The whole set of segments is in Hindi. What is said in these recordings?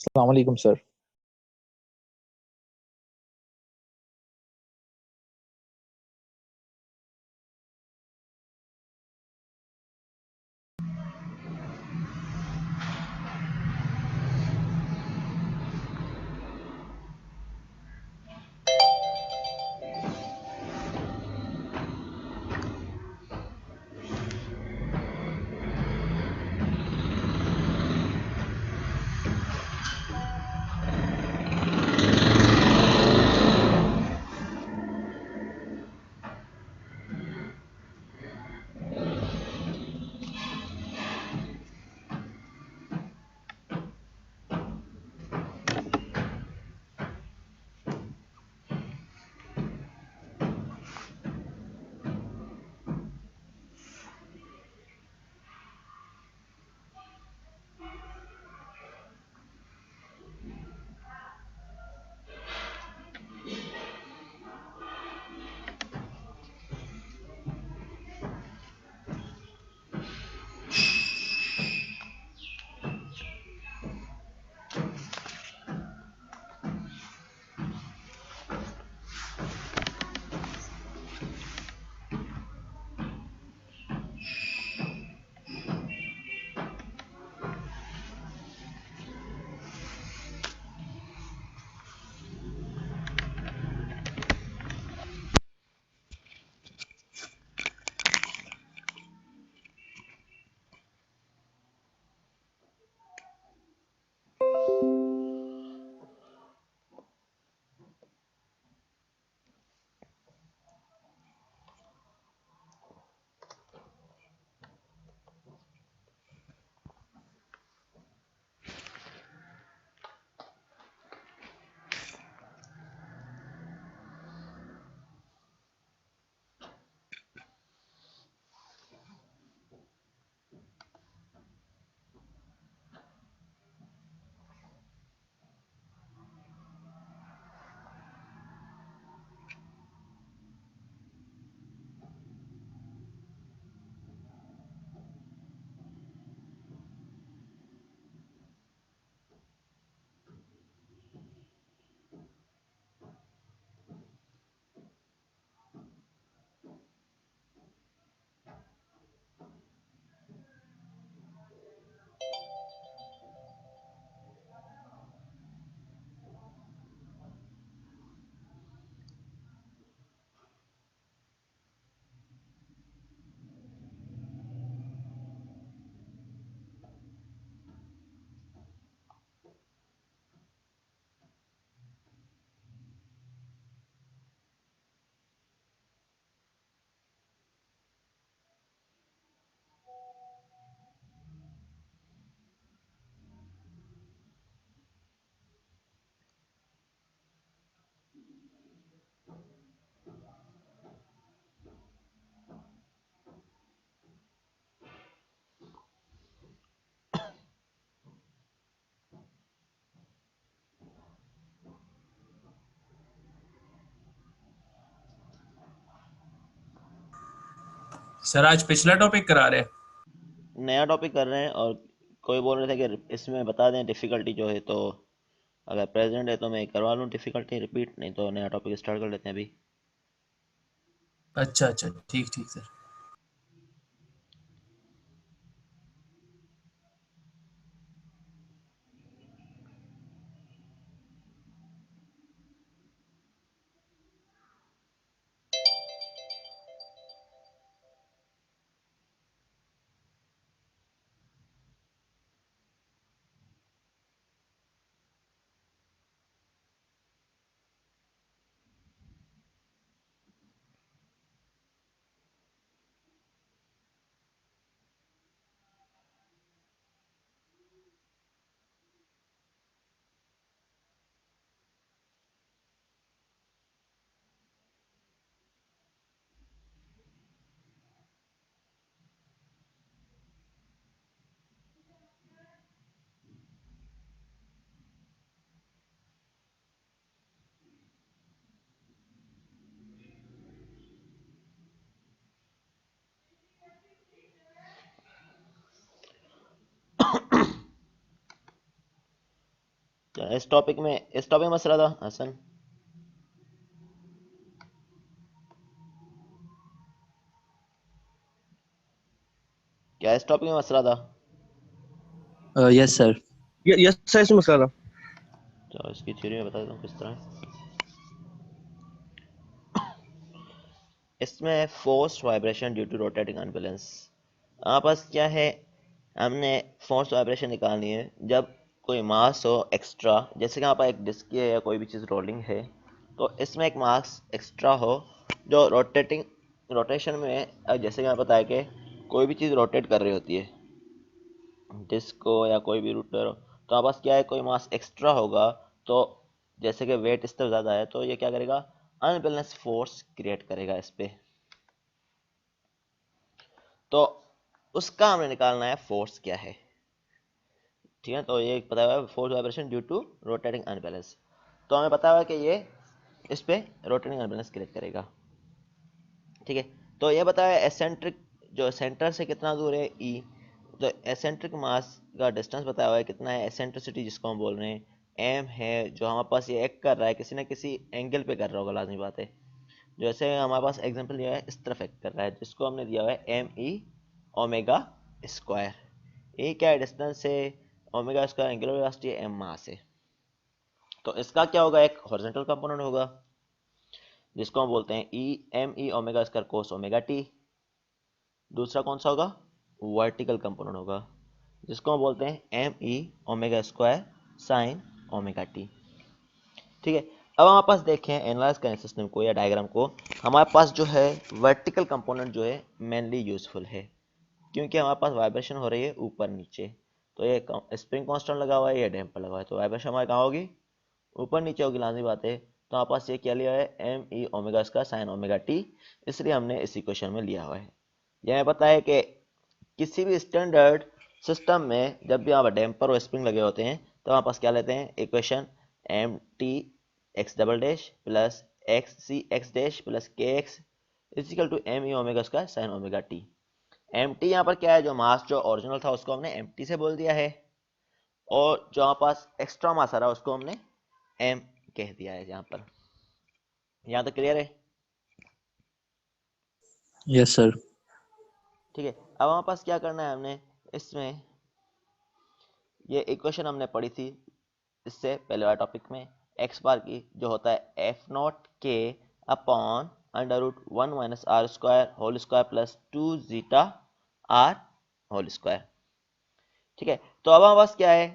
अस्सलाम वालेकुम सर। सर आज पिछला टॉपिक करा रहे हैं। नया टॉपिक कर रहे हैं और कोई बोल रहे थे कि इसमें बता दें डिफ़िकल्टी जो है, तो अगर प्रेजेंट है तो मैं करवा लूँ डिफ़िकल्टी रिपीट, नहीं तो नया टॉपिक स्टार्ट कर लेते हैं अभी। अच्छा अच्छा, ठीक ठीक सर। इस टॉपिक में मसला था हसन। क्या इस टॉपिक में मसला था? Yes sir. यस सर, इसमें मसला था। तो इसकी थ्योरी में बता देता हूँ किस तरह। इसमें force vibration due to rotating unbalance. हमारे पास क्या है, हमने फोर्स वाइब्रेशन निकालनी है जब कोई मास हो एक्स्ट्रा, जैसे कि हमारे पास एक डिस्क है या कोई भी चीज़ रोलिंग है, तो इसमें एक मास एक्स्ट्रा हो जो रोटेशन में, जैसे कि हमें पता है कि कोई भी चीज़ रोटेट कर रही होती है, डिस्क हो या कोई भी रूटर हो, तो हमारे पास क्या है, कोई मास एक्स्ट्रा होगा, तो जैसे कि वेट इस तरफ ज़्यादा है तो ये क्या करेगा, अनबैलेंस फोर्स क्रिएट करेगा इस पे। तो उसका हमें निकालना है फोर्स क्या है, ठीक है। तो ये पता हुआ force vibration due to rotating unbalance, तो हमें पता हुआ कि ये इस पे रोटेटिंग अनबैलेंस क्रिएट करेगा, ठीक है। तो ये बताया एसेंट्रिक जो सेंटर से कितना दूर है ई, तो एसेंट्रिक मास का डिस्टेंस बताया हुआ है कितना है, एसेंट्रिसिटी जिसको हम बोल रहे हैं एम है, जो हमारे पास ये एक्ट कर रहा है किसी ना किसी एंगल पे कर रहा होगा, लाजमी बात है। जैसे हमारे पास एग्जांपल दिया है इस तरफ एक्ट कर रहा है, जिसको हमने दिया हुआ है एम ई ओमेगा स्क्वायर। ये क्या है, डिस्टेंस है, ओमेगा स्क्वायर एंगुलर वेलोसिटी है, एम मास है। तो इसका क्या होगा, एक हॉरिजॉन्टल कंपोनेंट होगा जिसको हम बोलते हैं E M E omega square cos omega T. दूसरा कौन सा होगा, वर्टिकल कंपोनेंट होगा जिसको हम बोलते हैं M E omega square sine omega T, ठीक है। अब हमारे पास देखें, एनालाइज करें सिस्टम को या डायग्राम को, हमारे पास जो है वर्टिकल कंपोनेंट जो है मेनली यूजफुल है, क्योंकि हमारे पास वाइब्रेशन हो रही है ऊपर नीचे, तो ये स्प्रिंग कांस्टेंट लगा हुआ है, ये डैम्पर लगा हुआ है, तो वाइब्रेशन हमारे कहाँ होगी, ऊपर नीचे होगी, लाजमी बात है। तो हमारे पास ये क्या लिया है, एम ई ओमेगा का साइन ओमेगा टी, इसलिए हमने इस इक्वेशन में लिया हुआ है। यह हमें पता है कि किसी भी स्टैंडर्ड सिस्टम में जब भी यहाँ पर डैम्पर और स्प्रिंग लगे होते हैं तो हमारे पास क्या लेते हैं, equation M T X double dash plus X C X dash plus K X equal to M E omega का sine omega T. M T यहाँ पर क्या है, जो मास जो ओरिजिनल था उसको हमने एम टी से बोल दिया है, और जो हमारे पास एक्स्ट्रा मास आ रहा है उसको हमने एम कह दिया है यहाँ पर। यहाँ तक क्लियर है? Yes sir. ठीक है। अब हमारे पास क्या करना है, हमने इसमें ये इक्वेशन हमने पढ़ी थी इससे पहले वाले टॉपिक में, एक्स बार की जो होता है F naught K upon under root 1 minus R square whole square plus 2 zeta R whole square, ठीक है। तो अब हमारे पास क्या है,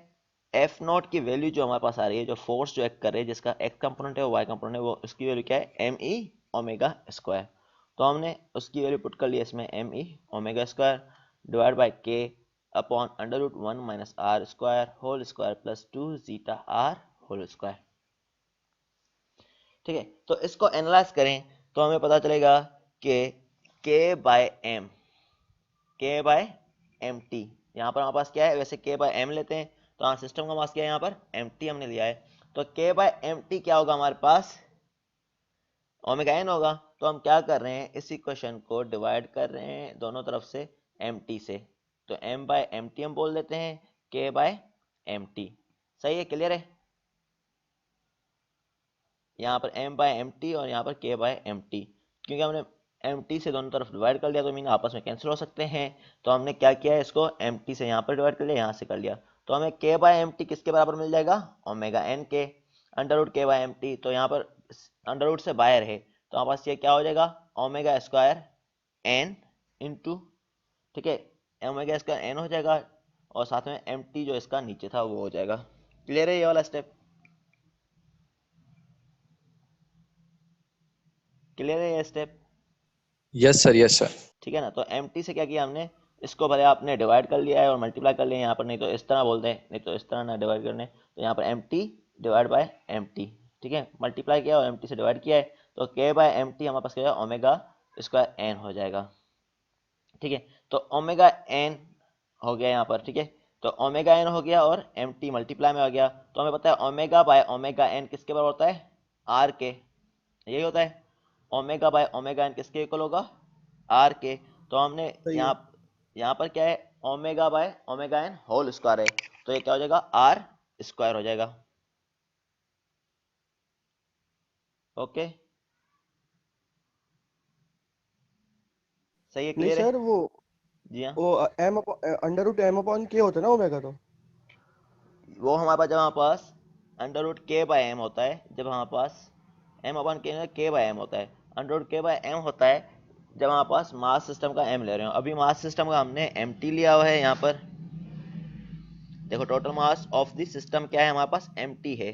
एफ नॉट की वैल्यू जो हमारे पास आ रही है, जो फोर्स जो एक्ट कर रही है, जिसका एक्स कंपोनेंट है वाई कंपोनेंट है, वो उसकी वैल्यू क्या है, एम ई ओमेगा स्क्वायर। तो हमने उसकी वैल्यू पुट कर ली इसमें, M E omega square divide by K upon under root 1 minus R square whole square plus 2 zeta R whole square, ठीक है। तो इसको एनालाइज करें तो हमें पता चलेगा कि के बाय एम, के बाय एम टी, यहाँ पर हमारे पास क्या है, वैसे के बाय एम लेते हैं, तो हाँ सिस्टम का मास क्या है, यहाँ पर एम टी हमने लिया है, तो के बाय एम टी क्या होगा हमारे पास, ओमेगा एन होगा। तो हम क्या कर रहे हैं, इस इक्वेशन को डिवाइड कर रहे हैं दोनों तरफ से एम टी से, तो एम बाय एम टी हम बोल देते हैं के बाय एम टी। सही है, क्लियर है? यहाँ पर m बाय एम टी और यहाँ पर k बाय एम टी, क्योंकि हमने एम टी से दोनों तरफ डिवाइड कर लिया तो मीन आपस में कैंसिल हो सकते हैं, तो हमने क्या किया है, इसको एम टी से यहाँ पर डिवाइड कर लिया, यहाँ से कर लिया, तो हमें k बाय एम टी किसके बराबर मिल जाएगा, ओमेगा एन के अंडर रूट के बाय एम टी। तो यहाँ पर अंडर रूट से बाहर है तो हमारे पास ये क्या हो जाएगा, ओमेगा स्क्वायर एन इंटू, ठीक है, ओमेगा स्क्वायर एन हो जाएगा, और साथ में एम टी जो इसका नीचे था वो हो जाएगा। क्लियर है ये वाला स्टेप? क्लियर है ये step? Yes sir, yes sir. ठीक है ना। तो एम टी से क्या किया हमने, इसको भले आपने डिवाइड कर लिया है और मल्टीप्लाई कर लिया यहाँ पर, नहीं तो इस तरह बोलते हैं, नहीं तो इस तरह ना डिवाइड करने, तो यहाँ पर M T divide by M T, ठीक है, मल्टीप्लाई किया और एम टी से डिवाइड किया है, तो के बाय एम टी हमारे पास क्या है, ओमेगा स्क्वायर एन हो जाएगा, ठीक है। तो ओमेगा एन हो गया यहाँ पर, ठीक है, तो ओमेगा एन हो गया और एम टी मल्टीप्लाई में हो गया, तो हमें पता है ओमेगा बाय ओमेगा एन किसके बराबर होता है, आर के, यही होता है, ओमेगा बाय ओमेगा एन किसके इक्वल होगा, आर के। तो हमने सही है। यहाँ पर क्या है, omega by omega N whole square है, तो ये क्या हो जाएगा, आर स्क्वायर हो जाएगा, ओके, सही है, नहीं क्लियर है? सर, जी हाँ, वो M under root M upon K होता है ना ओमेगा तो। वो हमारे पास जब हमारे पास अंडर रूट के बाय एम होता है, जब हमारे पास एम अपन के बाय एम होता है, अंडर रूट के बाय एम होता है जब हमारे पास मास सिस्टम का एम ले रहे हो। अभी मास सिस्टम का हमने एम टी लिया हुआ है यहाँ पर। देखो total mass of the system क्या है, हमारे पास एम टी है।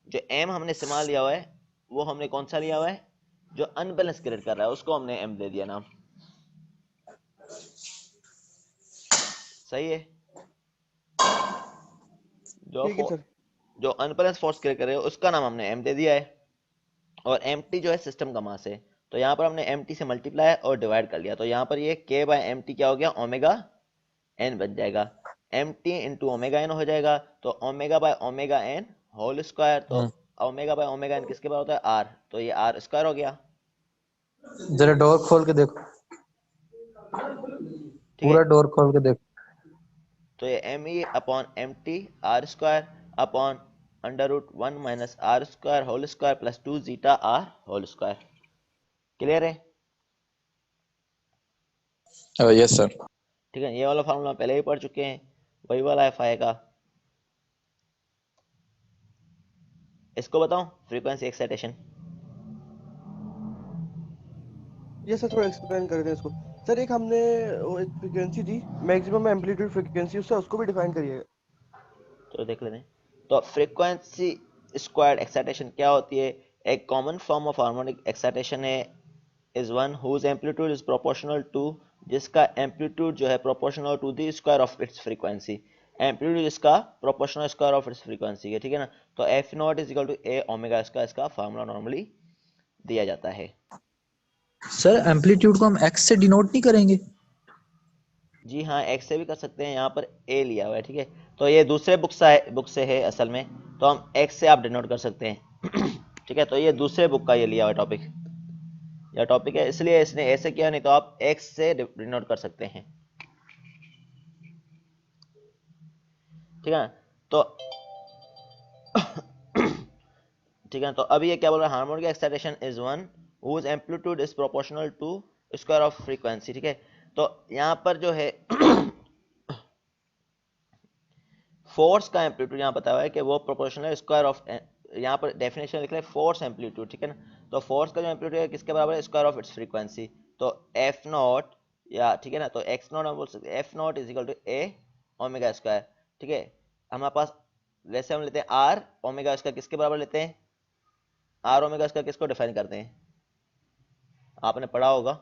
जो एम हमने इस्तेमाल लिया हुआ है वो हमने कौन सा लिया हुआ है, जो अनबैलेंस क्रिएट कर रहा है उसको हमने एम दे दिया नाम। सही है? जो ठीक है सर। जो अनबैलेंस फोर्स क्रिएट कर रहे हो उसका नाम हमने एम दे दिया है। और एम टी जो है सिस्टम का मास है, तो यहाँ पर हमने एम टी से मल्टीप्लाई और डिवाइड कर लिया, तो यहाँ पर ये के बाय एम टी क्या हो गया, ओमेगा एन बन जाएगा। M T into omega N हो जाएगा, तो omega by omega N whole square. तो ओमेगा बाय ओमेगा एन किसके बराबर होता है, आर, तो ये आर स्क्वायर हो गया। जरा डोर खोल के देखो, ठीक है, पूरा डोर खोल के देखो। तो ये M E upon M T R square upon under root one minus R square whole square plus two zeta R whole square. Clear है? Yes sir. ठीक है, ये वाला फार्मूला पहले ही पढ़ चुके हैं, वही वाला एफ आएगा। इसको बताऊं, फ्रीक्वेंसी एक्साइटेशन। ये सर थोड़ा एक्सप्लेन कर दें इसको। सर एक हमने वो एक फ्रीक्वेंसी थी, मैक्सिमम एम्पलीट्यूड फ्रीक्वेंसी, उससे उसको भी डिफाइन करिएगा। तो देख लेते हैं। तो फ्रीक्वेंसी स्क्वायर्ड एक्साइटेशन क्या होती है? एक common form of harmonic excitation है is one whose amplitude is proportional to, जिसका एम्पलीट्यूड जो है proportional to the square of its frequency. Amplitude इसका proportional square of its frequency है, ठीक है ना। तो F naught is equal to A omega, इसका फार्मूला नॉर्मली दिया जाता है। सर एम्पलीट्यूड को हम एक्स से डिनोट नहीं करेंगे? जी हाँ, एक्स से भी कर सकते हैं, यहाँ पर ए लिया हुआ है, ठीक है। तो ये दूसरे बुक से है असल में, तो हम एक्स से आप डिनोट कर सकते हैं ठीक है। तो ये दूसरे बुक का ये लिया हुआ टॉपिक, या टॉपिक है इसलिए इसने ऐसे किया, नहीं तो आप एक्स से डिनोट कर सकते हैं, ठीक है। तो ठीक है, तो अभी ये क्या बोल रहा है, harmonic excitation is one whose amplitude is proportional to square of frequency, ठीक है। तो यहाँ पर जो है फोर्स का एम्पलीट्यूड यहाँ बताया हुआ है कि वो प्रोपोर्शनल है स्क्वायर ऑफ, यहाँ पर डेफिनेशन लिख रहे हैं फोर्स एम्पलीट्यूड, ठीक है ना। तो फोर्स का जो एम्पलीट्यूड है किसके बराबर है, स्क्वायर ऑफ इट्स फ्रीक्वेंसी। तो एफ नॉट, या ठीक है ना, तो एक्स नॉट हम बोल सकते हैं F naught is equal to A omega square, ठीक है। हमारे पास वैसे हम लेते हैं आर ओमेगा स्क्वायर, किसके बराबर लेते हैं, आर ओमेगा स्क्वायर किसको डिफाइन करते हैं, आपने पढ़ा होगा,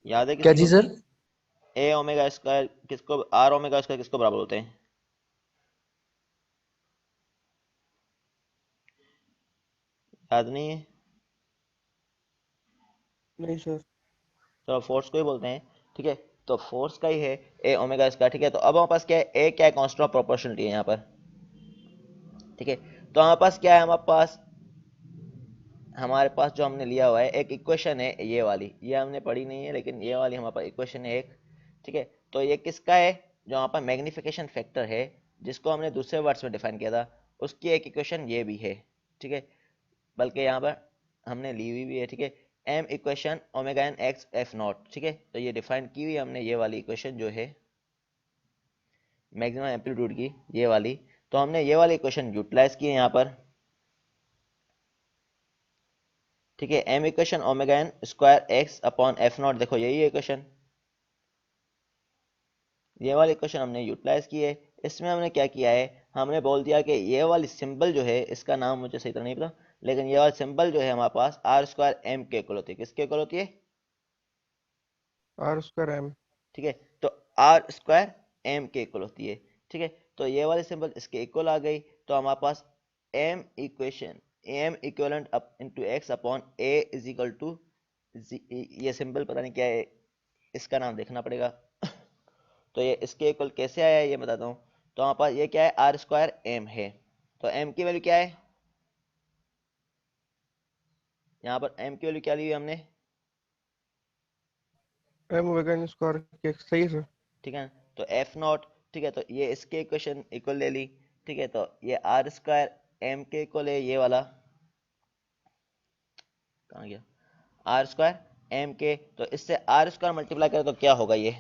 याद है क्या किसी जी को? सर? ए ओमेगा स्क्वायर किसको, आर ओमेगा स्क्वायर किसको बराबर होते हैं, याद नहीं है? नहीं सर। तो फोर्स को ही बोलते हैं, ठीक है। तो फोर्स का ही है ए ओमेगा स्क्वायर, ठीक है। तो अब हमारे पास क्या है, ए क्या है, कांस्टेंट ऑफ प्रोपोर्शनलिटी है यहाँ पर, ठीक है। तो हमारे पास क्या है, हमारे पास जो हमने लिया हुआ है एक इक्वेशन है, ये वाली, ये हमने पढ़ी नहीं है लेकिन ये वाली हमारे पास इक्वेशन है एक, ठीक है। तो ये किसका है, जो यहाँ पर मैग्निफिकेशन फैक्टर है, जिसको हमने दूसरे वर्ड्स में डिफाइन किया था, उसकी एक इक्वेशन ये भी है, ठीक है। बल्कि यहाँ पर हमने ली हुई भी है, ठीक है। M equation omega N X F naught, ठीक है। तो ये डिफाइन की हुई हमने, ये वाली इक्वेशन जो है मैक्सिमम एम्पलीट्यूड की, ये वाली, तो हमने ये वाली इक्वेशन यूटिलाइज की है यहाँ पर, ठीक है। M equation omega N square X upon F naught, देखो यही है इक्वेशन, ये वाली इक्वेशन हमने यूटिलाइज की है। इसमें हमने क्या किया है, हमने बोल दिया कि ये वाली सिंबल जो है, इसका नाम मुझे सही तरह नहीं पता, लेकिन ये वाली सिंबल जो है हमारे पास आर स्क्वायर एम के इक्वल होती है, किसके इक्वल होती है, आर स्क्वायर एम। ठीक है। तो आर स्क्वायर एम के इक्वल होती है, ठीक है। तो ये वाली सिंबल इसके इक्वल आ गई, तो हमारे पास M equation M equivalent up into X upon A is equal to, ये सिंबल पता नहीं क्या है, इसका नाम देखना पड़ेगा तो ये इसके इक्वल कैसे आया है ये बताता हूँ। तो हमारे पास ये क्या है, आर स्क्वायर एम है, तो एम की वैल्यू क्या है, यहाँ पर एम की वैल्यू क्या ली हुई हमने, एम ओमेगा एन स्क्वायर के, सही है सर। ठीक है। तो एफ नॉट, ठीक है, तो ये इसके इक्वेशन इक्वल ले ली, ठीक है। तो ये आर स्क्वायर एम के इक्वल है ये वाला, कहाँ गया, आर स्क्वायर एम के, तो इससे आर स्क्वायर मल्टीप्लाई करें तो क्या होगा, ये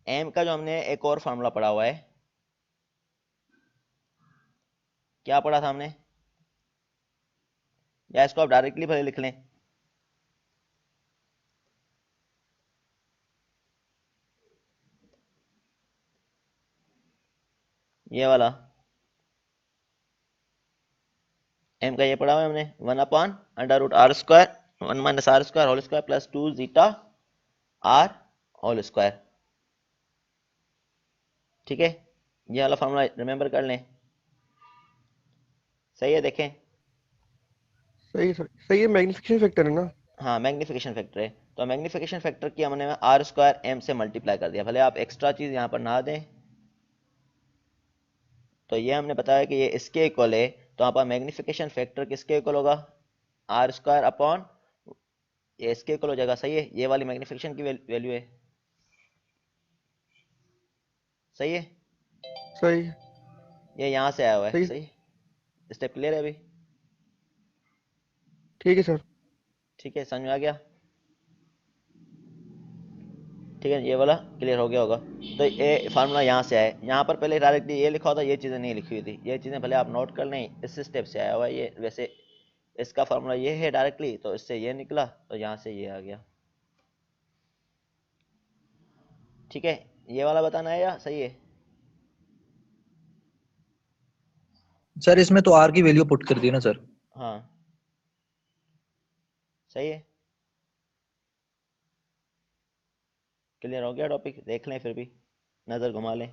एम का जो हमने एक और फार्मूला पढ़ा हुआ है, क्या पढ़ा था हमने, या इसको आप डायरेक्टली भले लिख लें, ये वाला एम का ये पढ़ा हुआ है हमने, 1/√r², 1 - r² whole square plus 2 zeta R whole square, ठीक है, ये वाला फॉर्मूला रिमेंबर कर लें, सही है, देखें, सही सर, सही है, मैग्निफिकेशन फैक्टर है ना। हाँ मैग्निफिकेशन फैक्टर है, तो मैग्निफिकेशन फैक्टर की हमने r² m से मल्टीप्लाई कर दिया, भले आप एक्स्ट्रा चीज यहाँ पर ना दें, तो ये हमने बताया कि ये इसके इक्वल है, तो यहाँ पर मैग्निफिकेशन फैक्टर किसके इक्वल होगा, r² अपॉन, ये इसके इक्वल हो जाएगा, सही है, ये वाली मैग्निफिकेशन की वैल्यू है, सही है, सही है, ये यहाँ से आया हुआ है, सही। सही, स्टेप क्लियर है अभी, ठीक है सर। ठीक है, समझ में आ गया, ठीक है, ये वाला क्लियर हो गया होगा, तो ये फार्मूला यहाँ से आया, यहाँ पर पहले डायरेक्टली ये लिखा होता, ये चीज़ें नहीं लिखी हुई थी, ये चीज़ें भले आप नोट कर लें, इस स्टेप से आया हुआ है ये, वैसे इसका फार्मूला ये है डायरेक्टली, तो इससे ये निकला, तो यहाँ से ये आ गया, ठीक है, ये वाला बताना है या सही है, सर इसमें तो आर की वैल्यू पुट कर दी ना सर। हाँ सही है, क्लियर हो गया टॉपिक, देख लें फिर भी, नज़र घुमा लें,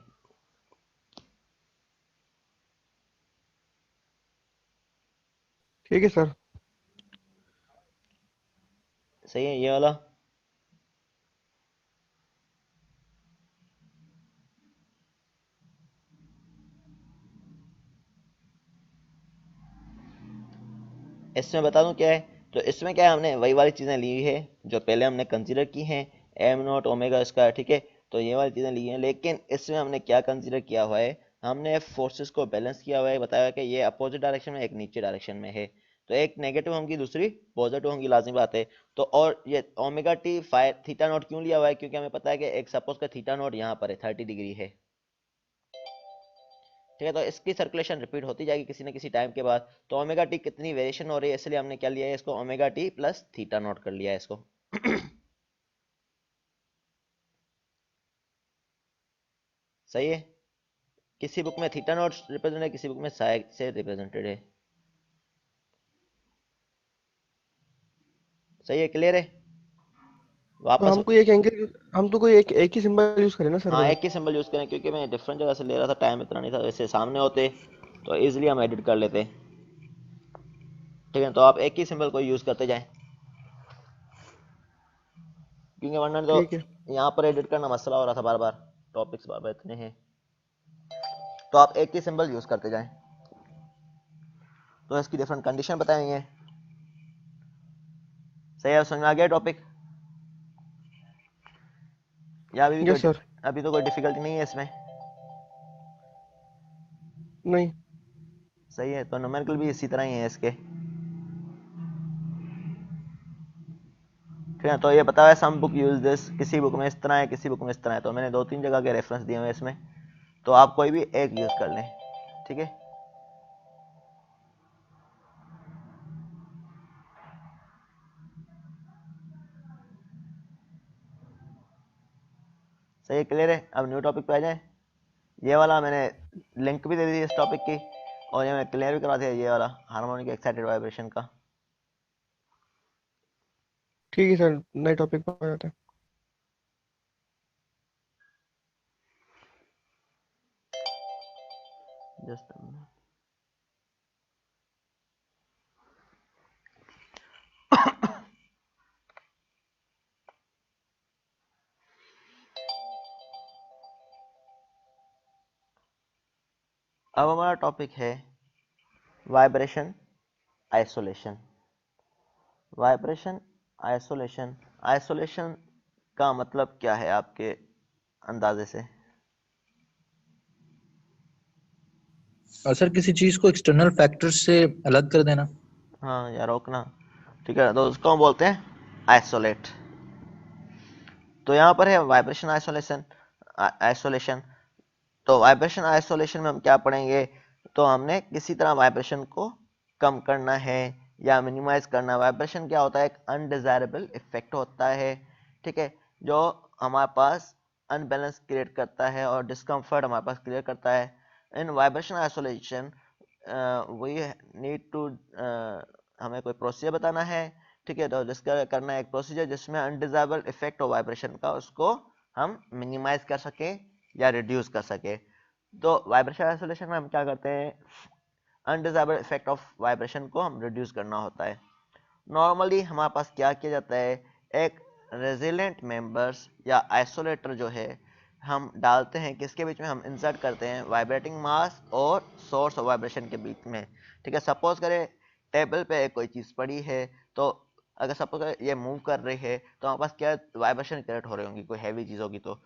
ठीक है सर। सही है, ये वाला इसमें बता दूं क्या है, तो इसमें क्या है, हमने वही वाली चीज़ें ली है जो पहले हमने कंसीडर की हैं, m0 ω², ठीक है, तो ये वाली चीज़ें ली हैं, लेकिन इसमें हमने क्या कंसीडर किया हुआ है, हमने फोर्सेस को बैलेंस किया हुआ है, बताया कि ये अपोजिट डायरेक्शन में, एक नीचे डायरेक्शन में है, तो एक नेगेटिव होंगी दूसरी पॉजिटिव होंगी, लाजमी बात है, तो और ये ओमेगा टी थीटा नोट क्यों लिया हुआ है, क्योंकि हमें पता है कि एक सपोज का थीटा नोट यहाँ पर है 30 डिग्री है, ठीक है, तो इसकी सर्कुलेशन रिपीट होती जाएगी किसी न किसी टाइम के बाद, तो ओमेगा टी कितनी वेरिएशन हो रही है, इसलिए हमने क्या लिया है इसको, omega T plus theta note कर लिया है इसको सही है, किसी बुक में थीटा नोट रिप्रेजेंटेड है, किसी बुक में साइ से रिप्रेजेंटेड है, सही है, क्लियर है, तो वापस, हम कोई एक एंगल, हम तो कोई एक ही सिंबल यूज करें ना सर हाँ बस। एक ही सिंबल यूज करें, क्योंकि मैं डिफरेंट जगह से ले रहा था, टाइम इतना नहीं था, वैसे सामने होते तो इजिली हम एडिट कर लेते, ठीक है, तो आप एक ही सिंबल को यूज करते जाएं, क्योंकि वरना तो ठीक है। यहाँ पर एडिट करना मसला हो रहा था, बार बार टॉपिक्स बार बार इतने हैं, तो आप एक ही सिंबल यूज करते जाएं, तो इसकी डिफरेंट कंडीशन बताएंगे, सही है, समझ में आ गया टॉपिक, या यस सर। अभी तो कोई डिफिकल्टी नहीं है इसमें, नहीं। सही है, तो न्यूमेरिकल भी इसी तरह ही है इसके, ठीक है, तो ये बताया सम बुक यूज दिस, किसी बुक में इस तरह है, किसी बुक में इस तरह है, तो मैंने 2-3 जगह के रेफरेंस दिए हुए इसमें, तो आप कोई भी एक यूज कर लें, ठीक है, सही है, क्लियर है, अब न्यू टॉपिक पे आ जाए, ये वाला मैंने लिंक भी दे दी इस टॉपिक की, और ये मैं क्लियर भी करा दिया, ये वाला हार्मोनिक एक्साइटेड वाइब्रेशन का, ठीक है सर, नए टॉपिक पर आ जाते हैं। जस्ट अब हमारा टॉपिक है vibration isolation, vibration isolation, isolation का मतलब क्या है आपके अंदाजे से, और सर किसी चीज को एक्सटर्नल फैक्टर्स से अलग कर देना। हाँ या रोकना, ठीक है, तो उसको हम बोलते हैं आइसोलेट। तो यहाँ पर है वाइब्रेशन आइसोलेशन। आइसोलेशन तो वाइब्रेशन आइसोलेशन में हम क्या पढ़ेंगे, तो हमने किसी तरह वाइब्रेशन को कम करना है या मिनिमाइज करना। वाइब्रेशन क्या होता है, एक अनडिजायरेबल इफेक्ट होता है, ठीक है, जो हमारे पास अनबैलेंस क्रिएट करता है और डिस्कम्फर्ट हमारे पास क्रिएट करता है। In vibration isolation we need to, हमें कोई प्रोसीजर बताना है, ठीक है, तो जिसका करना है एक प्रोसीजर जिसमें अनडिजायरेबल इफेक्ट हो वाइब्रेशन का, उसको हम मिनिमाइज कर सके या रिड्यूस कर सके। तो वाइब्रेशन आइसोलेशन में हम क्या करते हैं, अनडिजायरेबल इफेक्ट ऑफ वाइब्रेशन को हम रिड्यूस करना होता है। नॉर्मली हमारे पास क्या किया जाता है, एक रेजिलेंट मेंबर्स या आइसोलेटर जो है हम डालते हैं, किसके बीच में हम इंसर्ट करते हैं, वाइब्रेटिंग मास और सोर्स ऑफ वाइब्रेशन के बीच में, ठीक है। सपोज करें टेबल पे कोई चीज़ पड़ी है, तो अगर सपोज करें ये मूव कर रही है तो हमारे पास क्या वाइब्रेशन क्रिएट हो रही होंगी, कोई हैवी चीज़ होगी, तो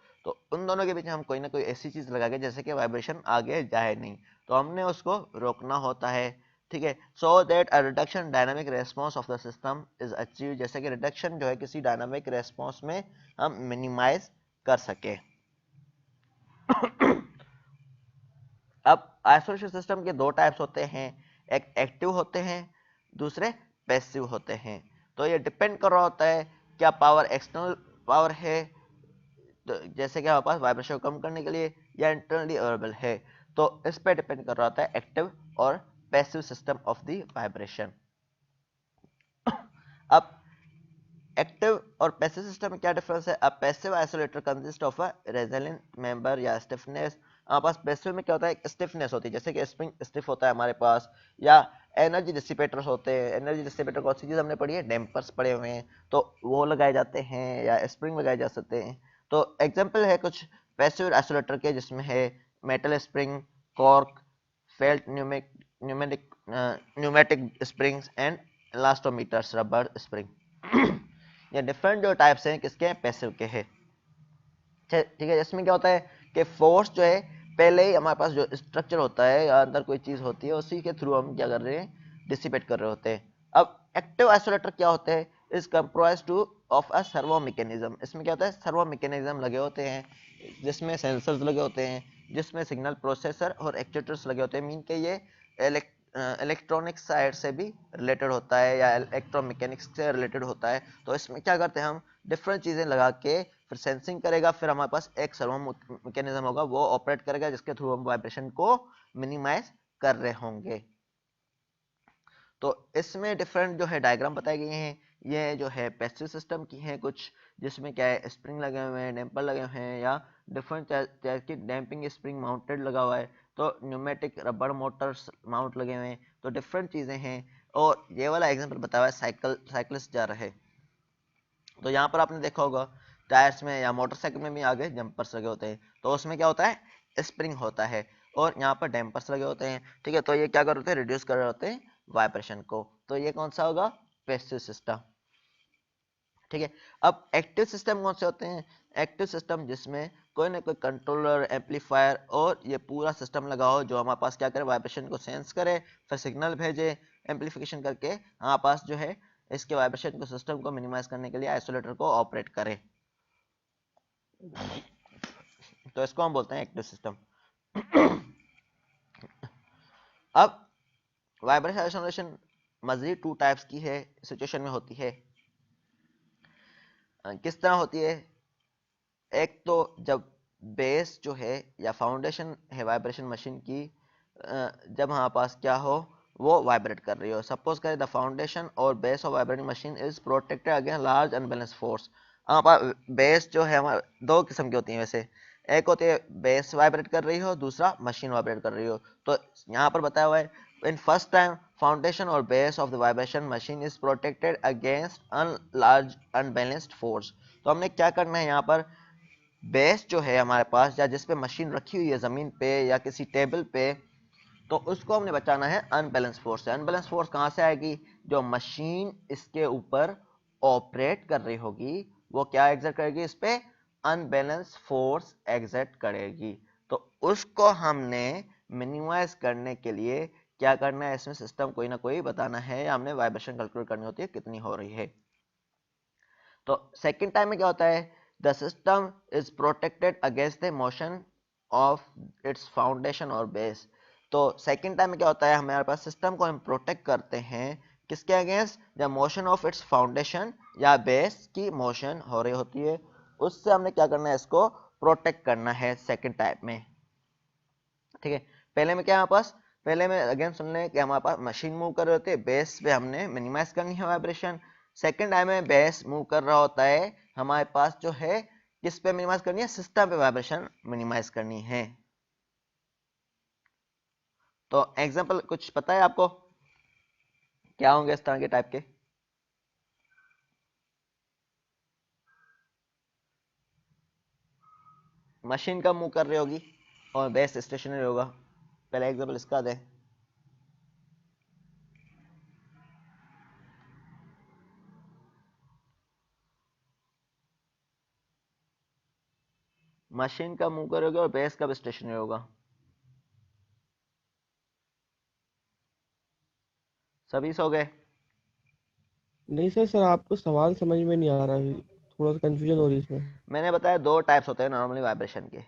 उन दोनों के बीच में हम कोई ना कोई ऐसी चीज़ लगा के जैसे कि वाइब्रेशन आगे जाए नहीं, तो हमने उसको रोकना होता है, ठीक है। So that a reduction dynamic response of the system is achieve, जैसे कि रिडक्शन जो है किसी डायनामिक रेस्पॉन्स में हम मिनिमाइज कर सके। अब आइसोलेशन सिस्टम के दो टाइप्स होते हैं, एक एक्टिव होते हैं, दूसरे पैसिव होते हैं। तो ये डिपेंड कर रहा होता है क्या पावर एक्सटर्नल पावर है, तो जैसे कि हमारे पास वाइब्रेशन को कम करने के लिए, या इंटरनली अवेलेबल है, तो इस पे डिपेंड कर रहा होता है एक्टिव और passive system of the vibration. अब एक्टिव और पैसिव सिस्टम में क्या डिफरेंस है, अब passive isolator consist of a resilient member या स्टिफनेस। हमारे पास पैसिव में क्या होता है, स्टिफनेस होती है, जैसे कि स्प्रिंग स्टिफ होता है हमारे पास, या एनर्जी डिसिपेटर्स होते हैं। एनर्जी डिसिपेटर कौन सी चीज़ हमने पढ़ी है, डैम्पर्स पड़े हुए हैं, तो वो लगाए जाते हैं, या स्प्रिंग लगाए जा सकते हैं। तो एग्जाम्पल है कुछ पैसिव आइसोलेटर के, जिसमें है metal spring, cork, felt pneumatic springs and elastomers, rubber spring. ये डिफरेंट जो टाइप्स हैं किसके हैं, पैसिव के हैं, ठीक है। इसमें क्या होता है कि फोर्स जो है पहले ही हमारे पास जो स्ट्रक्चर होता है या अंदर कोई चीज होती है उसी के थ्रू हम क्या कर रहे हैं, डिसिपेट कर रहे होते हैं। अब एक्टिव आइसोलेटर क्या होते हैं, is comprise two of a servo mechanism. इसमें क्या होता है, सर्वो मैकेनिज्म लगे होते हैं, जिसमें सेंसर्स लगे होते हैं, जिसमें सिग्नल प्रोसेसर और एक्चुएटर्स लगे होते हैं। मीन के ये इलेक्ट्रॉनिक साइड से भी रिलेटेड होता है या इलेक्ट्रोमैकेनिक्स से रिलेटेड होता है। तो इसमें क्या करते हैं हम, डिफरेंट चीज़ें लगा के फिर सेंसिंग करेगा, फिर हमारे पास एक सर्वो मैकेनिज्म होगा, वो ऑपरेट करेगा, जिसके थ्रू हम वाइब्रेशन को मिनिमाइज कर रहे होंगे। तो इसमें डिफरेंट जो है डायग्राम बताए गए हैं। ये जो है पैसिव सिस्टम की हैं कुछ, जिसमें क्या है, स्प्रिंग लगे हुए हैं, डैम्पर लगे हुए हैं, या डिफरेंट टाइप की डैम्पिंग स्प्रिंग माउंटेड लगा हुआ है, तो न्यूमेटिक रबर मोटर्स माउंट लगे हुए हैं, तो डिफरेंट चीज़ें हैं। और ये वाला एग्जांपल बताया हुआ है, साइकिलिस्ट जा रहे, तो यहाँ पर आपने देखा होगा टायर्स में या मोटरसाइकिल में भी आगे जंपर्स लगे होते हैं, तो उसमें क्या होता है, स्प्रिंग होता है, और यहाँ पर डैम्पर्स लगे होते हैं, ठीक है। तो ये क्या कर रहे होते हैं, रिड्यूस कर रहे होते हैं वाइब्रेशन को। तो ये कौन सा होगा, पैसिव सिस्टम, ठीक है। अब एक्टिव सिस्टम कौन से होते हैं, एक्टिव सिस्टम जिसमें कोई ना कोई कंट्रोलर, एम्पलीफायर और ये पूरा सिस्टम लगा हो, जो हमारे पास क्या करे, वाइब्रेशन को सेंस करे, फिर सिग्नल भेजे एम्पलीफिकेशन करके हमारे पास जो है इसके वाइब्रेशन को, सिस्टम को मिनिमाइज करने के लिए आइसोलेटर को ऑपरेट करे, तो इसको हम बोलते हैं एक्टिव सिस्टम। अब वाइब्रेशन आइसोलेशन मजीद टू टाइप्स की है, सिचुएशन में होती है। किस तरह होती है, एक तो जब बेस जो है या फाउंडेशन है वाइब्रेशन मशीन की, जब हमारे पास क्या हो, वो वाइब्रेट कर रही हो। सपोज करें द फाउंडेशन और base of vibrating machine is protected against large unbalance force. हमारे पास बेस जो है, हमारे दो किस्म की होती है वैसे, एक होती है बेस वाइब्रेट कर रही हो, दूसरा मशीन वाइब्रेट कर रही हो। तो यहाँ पर बताया हुआ है, इन फर्स्ट टाइम फाउंडेशन और base of the vibration machine is protected against large unbalanced force. तो हमने क्या करना है, यहाँ पर बेस जो है हमारे पास, या जिस पे मशीन रखी हुई है ज़मीन पे या किसी टेबल पे, तो उसको हमने बचाना है अनबैलेंस फोर्स से। अनबैलेंस फोर्स कहाँ से आएगी, जो मशीन इसके ऊपर ऑपरेट कर रही होगी वो क्या एग्जर्ट करेगी, इस पे अनबैलेंस फोर्स एग्जर्ट करेगी। तो उसको हमने मिनिमाइज करने के लिए क्या करना है, इसमें सिस्टम कोई ना कोई बताना है या हमने वाइब्रेशन कैलकुलेट करनी होती है कितनी हो रही है। तो सेकंड टाइम में क्या होता है, the system is protected against the motion of it's foundation और बेस। तो सेकंड टाइम में क्या होता है, हमारे पास सिस्टम को हम प्रोटेक्ट करते हैं किसके against, the motion of it's foundation या बेस की मोशन हो रही होती है, उससे हमने क्या करना है, इसको प्रोटेक्ट करना है सेकंड टाइप में। ठीक है, पहले में क्या हमारे पास, पहले में अगेन सुन लें कि हमारे पास मशीन मूव कर रही होती है, बेस पे हमने मिनिमाइज करनी है वाइब्रेशन। सेकंड टाइम में बेस मूव कर रहा होता है, हमारे पास जो है किस पे मिनिमाइज करनी है, सिस्टम पे वाइब्रेशन मिनिमाइज करनी है। तो एग्जांपल कुछ पता है आपको क्या होंगे इस तरह के टाइप के? मशीन कब मूव कर रही होगी और बेस स्टेशनरी होगा, पहले एग्जांपल इसका दें। मशीन कब मूव करोगे और बेस कब स्टेशनरी होगा? सभी सो गए? नहीं सर, सर आपको सवाल समझ में नहीं आ रहा है, थोड़ा सा कंफ्यूजन हो रही है इसमें। मैंने बताया दो टाइप्स होते हैं नॉर्मली वाइब्रेशन के।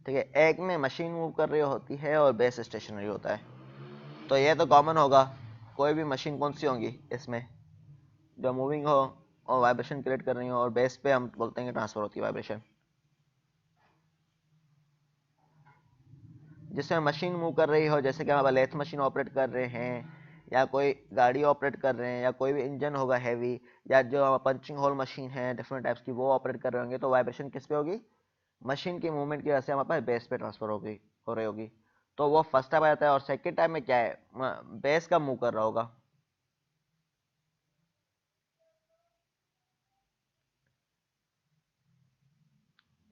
ठीक है, एक में मशीन मूव कर रही होती है और बेस स्टेशनरी होता है। तो ये तो कॉमन होगा, कोई भी मशीन कौन सी होंगी इसमें जो मूविंग हो और वाइब्रेशन क्रिएट कर रही हो, और बेस पे हम बोलते हैं कि ट्रांसफर होती है वाइब्रेशन। जिसमें मशीन मूव कर रही हो, जैसे कि हम लेथ मशीन ऑपरेट कर रहे हैं, या कोई गाड़ी ऑपरेट कर रहे हैं, या कोई भी इंजन होगा हैवी, या जो पंचिंग होल मशीन है डिफरेंट टाइप्स की, वो ऑपरेट कर रहे होंगे, तो वाइब्रेशन किस पे होगी, मशीन की मूवमेंट की वजह से हमारे पास बेस पे ट्रांसफर हो रही होगी। तो वो फर्स्ट टाइम आ जाता है। और सेकंड टाइम में क्या है, बेस का मूव कर रहा होगा,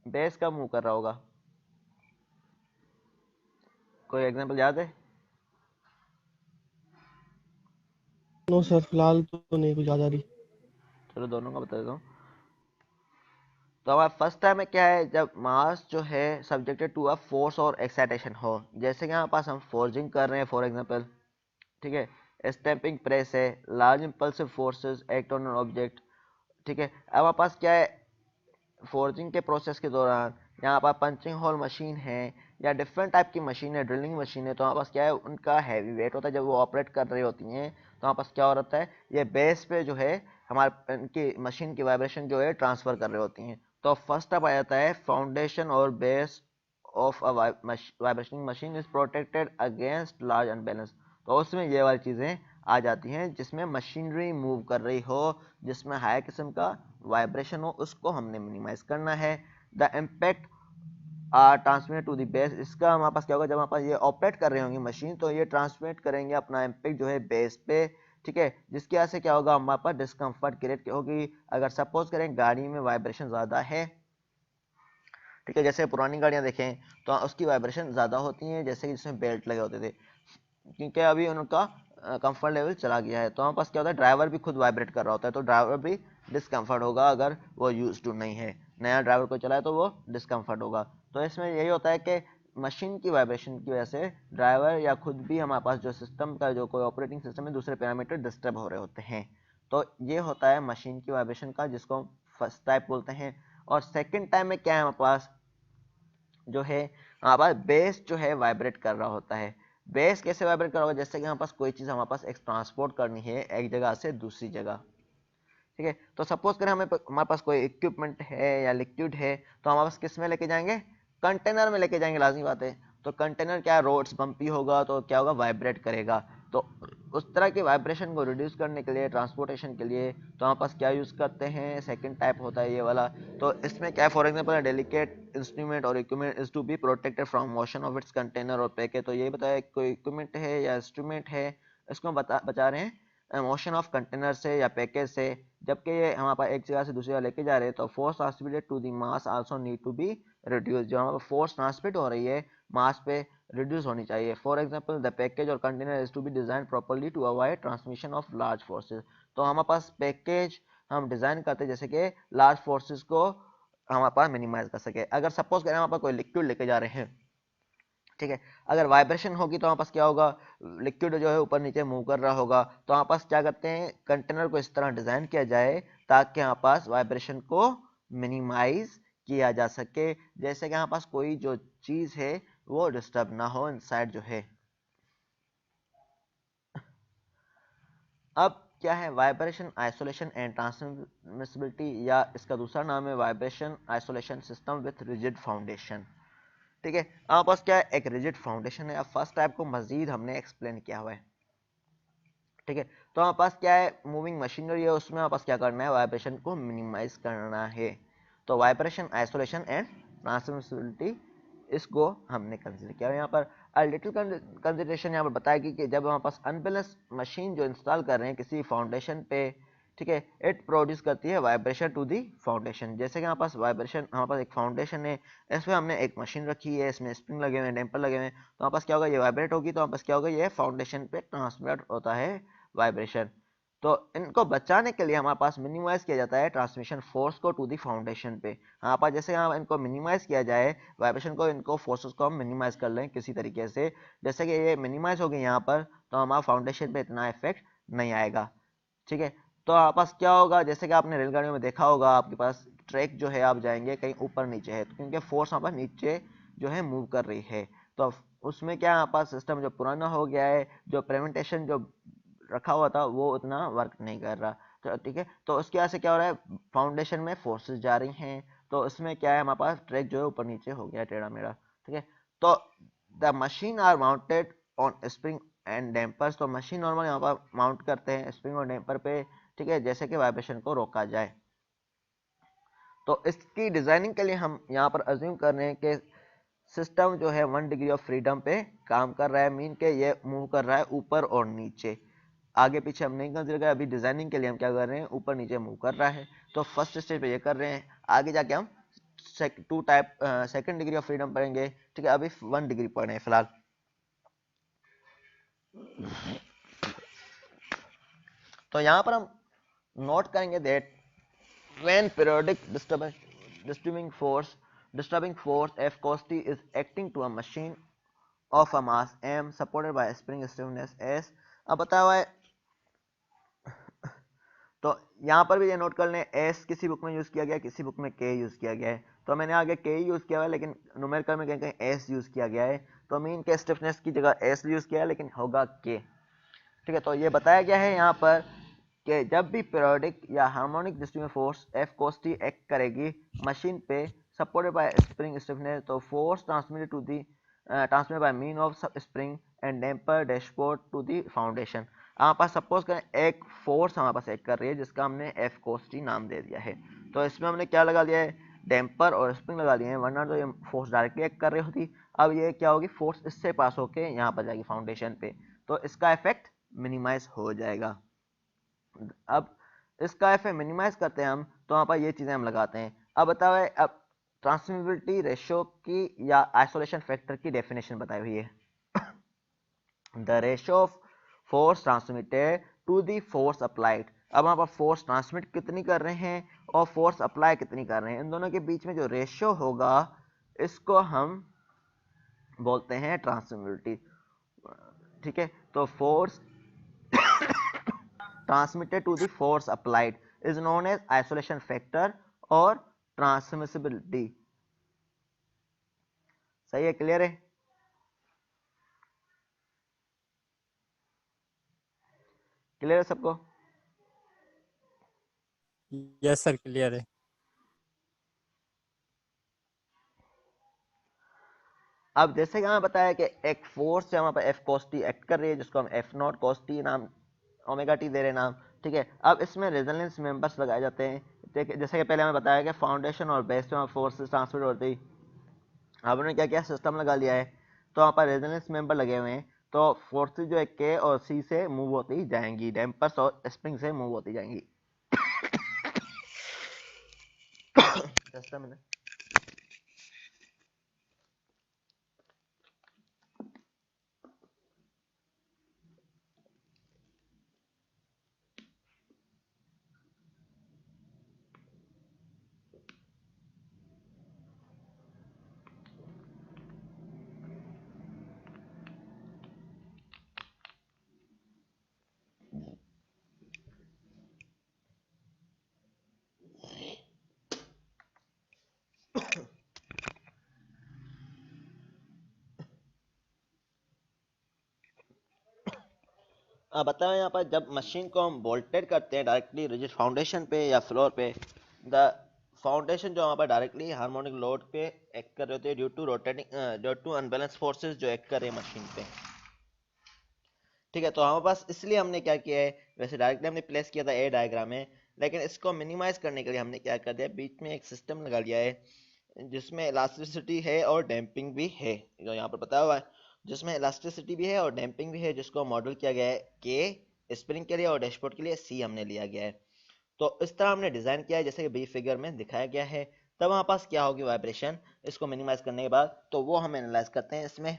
बेस का मूव कर रहा होगा। कोई एग्जांपल याद है? नो सर, फिलहाल तो नहीं कुछ याद आ रही। चलो दोनों का बता देता हूँ। तो हमारा फर्स्ट टाइम में क्या है, जब मास जो है सब्जेक्टेड टू अ फोर्स और एक्साइटेशन हो, जैसे कि यहाँ पास हम फोर्जिंग कर रहे हैं फॉर एग्जांपल, ठीक है, स्टैंपिंग प्रेस है, large impulsive forces act on an object. ठीक है, अब हमारे पास क्या है, फोर्जिंग के प्रोसेस के दौरान यहाँ पर पंचिंग होल मशीन है या डिफरेंट टाइप की मशीन है, ड्रिलिंग मशीन है, तो हमारे पास क्या है, उनका हैवी वेट होता है जब वो ऑपरेट कर रही होती हैं, तो हमारे पास क्या हो रहा है, ये बेस पे जो है हमारे इनकी मशीन की वाइब्रेशन जो है ट्रांसफर कर रही होती हैं। तो फर्स्ट अप आ जाता है फाउंडेशन और base of a vibrating machine is protected against large unbalance. तो उसमें ये वाली चीज़ें आ जाती हैं जिसमें मशीनरी मूव कर रही हो, जिसमें हाई किस्म का वाइब्रेशन हो, उसको हमने मिनिमाइज करना है। The impact are transmit to the base, इसका हमारे पास क्या होगा, जब हमारे पास ये ऑपरेट कर रही होंगी मशीन, तो ये ट्रांसमिट करेंगे अपना इम्पैक्ट जो है बेस पे। ठीक है, जिसकी वजह से क्या होगा, हमारे पास डिस्कम्फर्ट क्रिएट होगी। अगर सपोज करें गाड़ी में वाइब्रेशन ज़्यादा है, ठीक है, जैसे पुरानी गाड़ियां देखें तो उसकी वाइब्रेशन ज़्यादा होती हैं, जैसे कि जिसमें बेल्ट लगे होते थे, क्योंकि अभी उनका कंफर्ट लेवल चला गया है, तो हमारे पास क्या होता है, ड्राइवर भी खुद वाइब्रेट कर रहा होता है, तो ड्राइवर भी डिस्कम्फर्ट होगा अगर वो यूज टू नहीं है, नया ड्राइवर को चलाए तो वो डिस्कम्फर्ट होगा। तो इसमें यही होता है कि मशीन की वाइब्रेशन की वजह से ड्राइवर या खुद भी हमारे पास जो सिस्टम का जो कोई ऑपरेटिंग सिस्टम है, दूसरे पैरामीटर डिस्टर्ब हो रहे होते हैं। तो ये होता है मशीन की वाइब्रेशन का, जिसको हम फर्स्ट टाइप बोलते हैं। और सेकेंड टाइप में क्या है, हमारे पास जो है हमारे पास बेस जो है वाइब्रेट कर रहा होता है। बेस कैसे वाइब्रेट कर रहा होगा, जैसे कि हमारे पास कोई चीज़ हमारे पास एक ट्रांसपोर्ट करनी है एक जगह से दूसरी जगह। ठीक है, तो सपोज करें हमारे पास कोई इक्विपमेंट है या लिक्विड है, तो हमारे पास किस में लेके जाएंगे, कंटेनर में लेके जाएंगे, लाजमी बात है। तो कंटेनर क्या, रोड्स बम्पी होगा तो क्या होगा, वाइब्रेट करेगा। तो उस तरह के वाइब्रेशन को रिड्यूस करने के लिए, ट्रांसपोर्टेशन के लिए, तो हमारे पास क्या यूज़ करते हैं, सेकंड टाइप होता है ये वाला। तो इसमें क्या है, फॉर एग्जांपल डेलिकेट इंस्ट्रूमेंट और equipment is to be protected from motion of its container और पैकेज। तो ये बताया कोई इक्विपमेंट है या इंस्ट्रूमेंट है, इसको हम बचा रहे हैं मोशन ऑफ कंटेनर से या पैकेज से। जबकि ये हमारे पास एक जगह से दूसरी जगह लेके जा रहे हैं, तो force transmitted to the mass also need to be reduce. जो हमारे फोर्स ट्रांसमिट हो रही है मास पे, रिड्यूस होनी चाहिए। फॉर एग्जांपल द पैकेज और container is to be design properly to avoid transmission of large forces. तो हमारे पास पैकेज हम डिजाइन करते हैं जैसे कि लार्ज फोर्सेस को हमारे पास मिनिमाइज कर सके। अगर सपोज करें हमारे पास कोई लिक्विड लेके जा रहे हैं, ठीक है। अगर वाइब्रेशन होगी तो हमारे पास क्या होगा, लिक्विड जो है ऊपर नीचे मूव कर रहा होगा, तो हमारे पास क्या करते हैं, कंटेनर को इस तरह डिजाइन किया जाए ताकि हमारे पास वाइब्रेशन को मिनिमाइज किया जा सके, जैसे कि हमारे पास कोई जो चीज है वो डिस्टर्ब ना हो इनसाइड जो है। अब क्या है वाइब्रेशन आइसोलेशन एंड ट्रांसमिसिबिलिटी, या इसका दूसरा नाम है vibration isolation system with rigid foundation. ठीक है, हमारे पास क्या है, एक रिजिड फाउंडेशन है। अब फर्स्ट टाइप को मजीद हमने एक्सप्लेन किया हुआ है। ठीक है, तो हमारे पास क्या है, मूविंग मशीनरी है, उसमें हमारे पास क्या करना है, वाइब्रेशन को मिनिमाइज करना है। तो वाइब्रेशन आइसोलेशन एंड ट्रांसमिसिबिलिटी, इसको हमने कंसीडर किया यहाँ पर। लिटिल कंसिडरेशन यहाँ पर बताएगी कि जब हमारे पास अनबैलेंस मशीन जो इंस्टॉल कर रहे हैं किसी फाउंडेशन पे, ठीक है, इट प्रोड्यूस करती है वाइब्रेशन टू दी फाउंडेशन। जैसे कि हमारे पास वाइब्रेशन, हमारे पास एक फाउंडेशन है, इसमें हमने एक मशीन रखी है, इसमें स्प्रिंग लगे हुए हैं, डैम्पर लगे हुए हैं, तो हमारे पास क्या होगा, ये वाइब्रेट होगी, तो हमारे पास क्या होगा, ये फाउंडेशन पे ट्रांसमिट होता है वाइब्रेशन। तो इनको बचाने के लिए हमारे पास मिनिमाइज किया जाता है ट्रांसमिशन फोर्स को टू दी फाउंडेशन पे। हमारे पास जैसे हम इनको मिनिमाइज किया जाए वाइब्रेशन को, इनको फोर्सेस को हम मिनिमाइज कर लें किसी तरीके से, जैसे कि ये मिनिमाइज हो गई यहाँ पर, तो हमारा फाउंडेशन पे इतना इफेक्ट नहीं आएगा। ठीक है, तो आपके पास क्या होगा, जैसे कि आपने रेलगाड़ियों में देखा होगा, आपके पास ट्रैक जो है, आप जाएंगे कहीं ऊपर नीचे है, तो क्योंकि फोर्स वहाँ पर नीचे जो है मूव कर रही है, तो उसमें क्या हमारे पास सिस्टम जो पुराना हो गया है, जो प्रेवेंटेशन जो रखा हुआ था वो उतना वर्क नहीं कर रहा। तो ठीक है, तो उसकी वजह से क्या हो रहा है, फाउंडेशन में फोर्सेस जा रही हैं, तो इसमें क्या है, हमारे पास ट्रैक जो है ऊपर नीचे हो गया, टेढ़ा मेढ़ा। ठीक है, तो the machine are mounted on spring and dampers, तो मशीन नॉर्मल यहाँ पर माउंट करते हैं स्प्रिंग और डैम्पर पे, ठीक है, जैसे कि वाइब्रेशन को रोका जाए। तो इसकी डिजाइनिंग के लिए हम यहाँ पर अज्यूम कर रहे हैं कि सिस्टम जो है 1 डिग्री ऑफ फ्रीडम पे काम कर रहा है, मीन के ये मूव कर रहा है ऊपर और नीचे, आगे पीछे हम नहीं कंसीडर करें। अभी डिजाइनिंग के लिए हम क्या कर रहे हैं, ऊपर नीचे मूव कर रहा है, तो फर्स्ट स्टेज पे ये कर रहे हैं, आगे जाके हम सेकंड डिग्री ऑफ फ्रीडम पढ़ेंगे। ठीक है, अभी 1 डिग्री पढ़ रहे हैं फिलहाल। तो यहाँ पर हम नोट करेंगे that when periodic disturbing force F cos t is acting to a machine of a mass m supported by a spring stiffness s। अब बताया हुआ है, तो यहाँ पर भी ये नोट कर लें, एस किसी बुक में यूज किया गया है, किसी बुक में के यूज किया गया है, तो मैंने आगे के यूज किया हुआ है, लेकिन न्यूमेरिकल में कहीं कहीं एस यूज किया गया है, तो मीन के स्टिफनेस की जगह एस यूज किया है, लेकिन होगा के। ठीक है, तो ये बताया गया है यहाँ पर कि जब भी पीरियोडिक या harmonic distribution force F cos T act करेगी मशीन पे सपोर्टेड बाय स्प्रिंग स्टिफनेस, तो force transmitted by mean of spring and damper dashboard to the foundation. हमारे पास सपोज करें एक फोर्स हमारे पास एक्ट कर रही है जिसका हमने एफ कोस टी नाम दे दिया है, तो इसमें हमने क्या लगा लिया है, डैम्पर और स्प्रिंग लगा लिए हैं, वरना तो ये फोर्स डायरेक्टली एक्ट कर रही होती। अब ये क्या होगी, फोर्स इससे पास होके यहाँ पर जाएगी फाउंडेशन पे, तो इसका इफेक्ट मिनिमाइज हो जाएगा। अब इसका इफेक्ट मिनिमाइज करते हैं हम, तो वहां पर ये चीजें हम लगाते हैं। अब बताओ, अब ट्रांसमिसिबिलिटी रेशियो की या आइसोलेशन फैक्टर की डेफिनेशन बताई हुई है, the ratio of force transmitted to the force applied. अब वहां पर फोर्स ट्रांसमिट कितनी कर रहे हैं और फोर्स अप्लाई कितनी कर रहे हैं, इन दोनों के बीच में जो रेशियो होगा इसको हम बोलते हैं ट्रांसमिसिबिलिटी। ठीक है, तो force transmitted to the force applied is known as isolation factor or transmissibility। सही है, क्लियर है, क्लियर है सबको? यस सर, क्लियर है। अब जैसे कि हमें बताया कि एक फोर्स है वहां पर एफ cos t एक्ट कर रही है, जिसको हम एफ नॉट cos t नाम, ओमेगा टी दे रहे नाम। ठीक है, अब इसमें रेजोनेंस मेंबर्स लगाए जाते हैं, जैसे कि पहले हमें बताया कि फाउंडेशन और बेस पे फोर्सेस ट्रांसमिट होती। अब उन्होंने क्या किया, सिस्टम लगा लिया है, तो वहाँ पर रेजोनेंस मेंबर लगे हुए हैं, तो फोर्सेस जो है के और सी से मूव होती जाएंगी, डैम्पर्स और स्प्रिंग से मूव होती जाएंगी। Just a minute। बताओ यहाँ पर जब मशीन को हम बोल्टेड करते हैं डायरेक्टली रिजिड फाउंडेशन पे या फ्लोर पे, द फाउंडेशन जो वहाँ पर डायरेक्टली हार्मोनिक लोड पे एक्ट कर रहे होते हैं due to rotating, due to unbalance forces जो एक्ट कर रहे हैं मशीन पे। ठीक है, तो हमारे पास इसलिए हमने क्या किया है, वैसे डायरेक्टली हमने प्लेस किया था ए डायग्राम में, लेकिन इसको मिनिमाइज करने के लिए हमने क्या कर दिया, बीच में एक सिस्टम लगा लिया है जिसमें इलास्टिसिटी है और डैम्पिंग भी है, जो यहाँ पर बताया हुआ है, जिसमें इलास्टिसिटी भी है और डैम्पिंग भी है, जिसको मॉडल किया गया है के स्प्रिंग के लिए और डैशबोर्ड के लिए सी हमने लिया गया है। तो इस तरह हमने डिजाइन किया है जैसे कि बी फिगर में दिखाया गया है। तब हमारे पास क्या होगी वाइब्रेशन, इसको मिनिमाइज करने के बाद, तो वो हम एनालाइज करते हैं इसमें।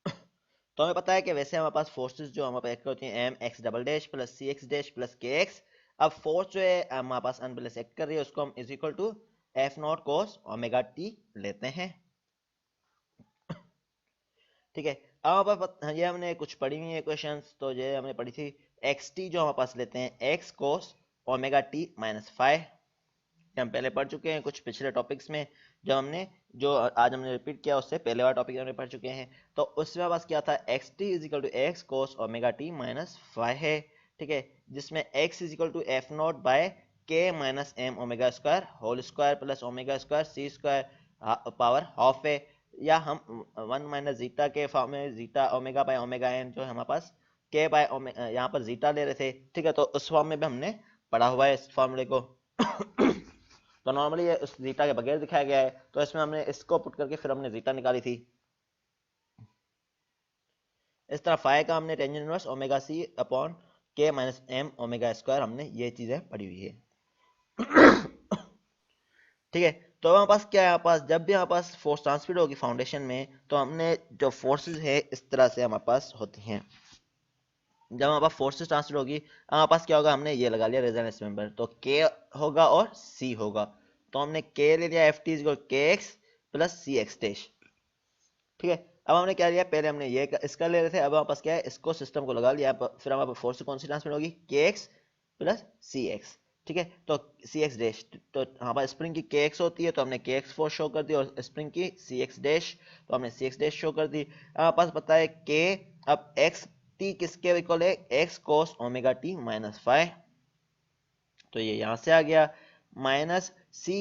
तो हमें पता है कि वैसे हमारे पास फोर्सेस जो हमारे पास एक्ट होती हैं M X double dash plus C X dash plus K X. अब फोर्स जो है हमारे पास अनबैलेंस एक्ट कर रही है, उसको हम is equal to F naught cos omega T लेते हैं। ठीक है, अब हमारे पास ये हमने कुछ पढ़ी हुई है क्वेश्चंस, तो ये हमने पढ़ी थी एक्स टी जो हमारे पास लेते हैं x cos omega T minus five, हम पहले पढ़ चुके हैं कुछ पिछले टॉपिक्स में, जब हमने जो आज हमने रिपीट किया उससे पहले वाला टॉपिक हमने पढ़ चुके हैं। तो उसमें पास क्या था, X T is equal to X cos omega T minus five है। ठीक है, जिसमें X is equal to F naught by K minus M omega square whole square plus omega square C square power half है, या हम वन माइनस जीटा के फॉर्म में zeta omega by omega N जो है हमारे पास के बाय यहाँ पर जीटा ले रहे थे। ठीक है, तो उस फॉर्म में भी हमने पढ़ा हुआ है इस फॉर्मूले को। तो नॉर्मली ये उस जीटा के बगैर दिखाया गया है, तो इसमें हमने इसको पुट करके फिर हमने जीटा निकाली थी। इस तरह फाइव का हमने tangent inverse omega C upon K minus M omega square, हमने ये चीजें पढ़ी हुई है। ठीक है, तो हमारे पास क्या है, हमारे पास जब भी हमारे पास फोर्स ट्रांसफर होगी फाउंडेशन में, तो हमने जो फोर्सेस है इस तरह से हमारे पास होती हैं। जब हमारे पास फोर्सेस ट्रांसफर होगी हमारे पास क्या होगा, हमने ये लगा लिया रेजोनेंस मेंबर, तो के होगा और सी होगा, तो हमने के ले लिया एफ टी इज के x plus C X dash. ठीक है, अब हमने क्या लिया, पहले हमने ये इसका ले रहे थे, अब हमारे पास क्या है, इसको सिस्टम को लगा लिया, फिर हमारे पास फोर्स कौन सी ट्रांसफर होगी, के एक्स प्लस सी एक्स। ठीक है, तो सी एक्स डैश, तो हमारे पास स्प्रिंग की के एक्स होती है, तो हमने के एक्स फोर्स शो कर दी, और स्प्रिंग की सी एक्स डैश, तो हमने सी एक्स डैश शो कर दी। हमारे पास पता है के, अब एक्स टी किसके इक्वल है, x cos omega T minus five, तो ये यहां से आ गया माइनस सी।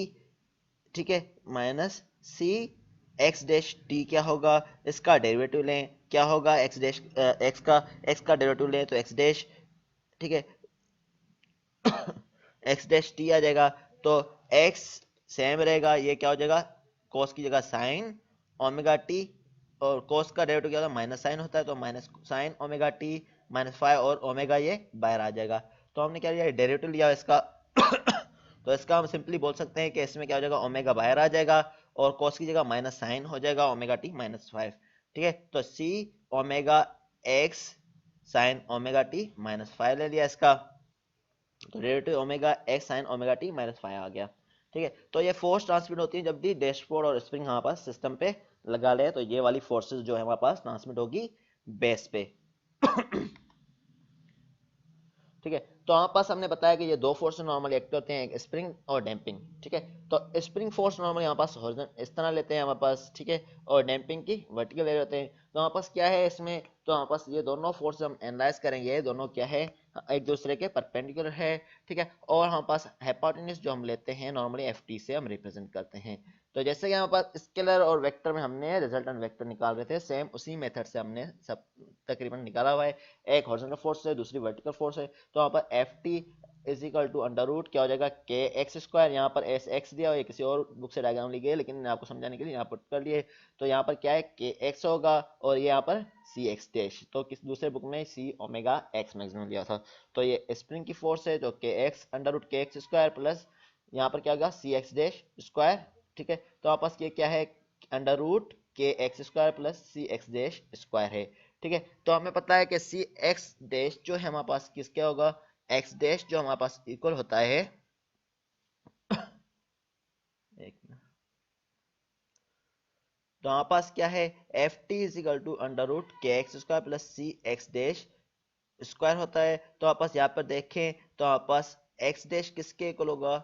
ठीक है, माइनस सी एक्स डैश टी क्या होगा, इसका डेरिवेटिव लें, क्या होगा एक्स डैश एक्स का डेरिवेटिव लें तो एक्स डैश, ठीक है, एक्स डैश टी आ जाएगा, तो एक्स सेम रहेगा, ये क्या हो जाएगा, कोस की जगह साइन ओमेगा टी, और कोस का डेरिवेटिव क्या होता है, माइनस साइन होता है, तो minus sign omega T minus five, और ओमेगा ये बाहर आ जाएगा, तो हमने क्या लिया, डेरिवेटिव लिया इसका। तो इसका हम सिंपली बोल सकते हैं कि इसमें क्या हो जाएगा, ओमेगा बाहर आ जाएगा, और कोस की जगह माइनस साइन हो जाएगा ओमेगा टी माइनस फाइव। ठीक है, तो C omega X sine omega T minus five ले लिया इसका, तो derivative omega X sine omega T minus five आ गया। ठीक है, तो ये फोर्स ट्रांसमिट होती है जब भी डैशबोर्ड और स्प्रिंग हमारे पास सिस्टम पे लगा ले, तो ये वाली फोर्सेस जो है हमारे पास ट्रांसमिट होगी बेस पे। ठीक है, तो हमारे पास हमने बताया कि ये दो फोर्स नॉर्मली एक्ट होते हैं, एक स्प्रिंग और डैम्पिंग। ठीक है, तो स्प्रिंग फोर्स नॉर्मली हमारे पास हॉरिजॉन्टल इस तरह लेते हैं हमारे पास, ठीक है, और डैम्पिंग की वर्टिकल ले लेते हैं। तो हमारे पास क्या है इसमें, तो हमारे पास ये दोनों फोर्स हम एनालाइज करेंगे, दोनों क्या है, एक दूसरे के परपेंडिकुलर है। ठीक है, और हमारे पास हाइपोटेन्यूज जो हम लेते हैं नॉर्मली एफ टी से हम रिप्रेजेंट करते हैं। तो जैसे कि हमारे पास स्केलर और वेक्टर में हमने रिजल्टेंट वेक्टर निकाल रहे थे, सेम उसी मेथड से हमने सब तकरीबन निकाला हुआ है, एक हॉरिजॉन्टल फोर्स है, दूसरी वर्टिकल फोर्स है। तो यहाँ पर F T is equal to under root क्या हो जाएगा, के एक्स स्क्वायर, यहाँ पर एस एक्स दिया हुआ है, किसी और बुक से डायग्राम ली गई है, लेकिन आपको समझाने के लिए यहाँ पुट कर लिए। तो यहाँ पर क्या है, के एक्स होगा, और ये यहाँ पर सी एक्स डैश, तो किस दूसरे बुक में सी ओमेगा एक्स मैक्सिमम लिया था। तो ये स्प्रिंग की फोर्स है जो के x under root K X square plus यहाँ पर क्या होगा सी एक्स डैश स्क्वायर। ठीक है, तो आपस ये क्या है, under root K X square plus C X dash square है। ठीक है, तो हमें पता है कि सी एक्स डैश जो है हमारे पास किसका होगा, एक्स डैश जो हमारे पास इक्वल होता है एक मिनट, तो हमारे पास क्या है, F T is equal to under root K X square plus C X dash square होता है। तो हमारे पास यहाँ पर देखें तो हमारे पास एक्स डैश किसके इक्वल होगा,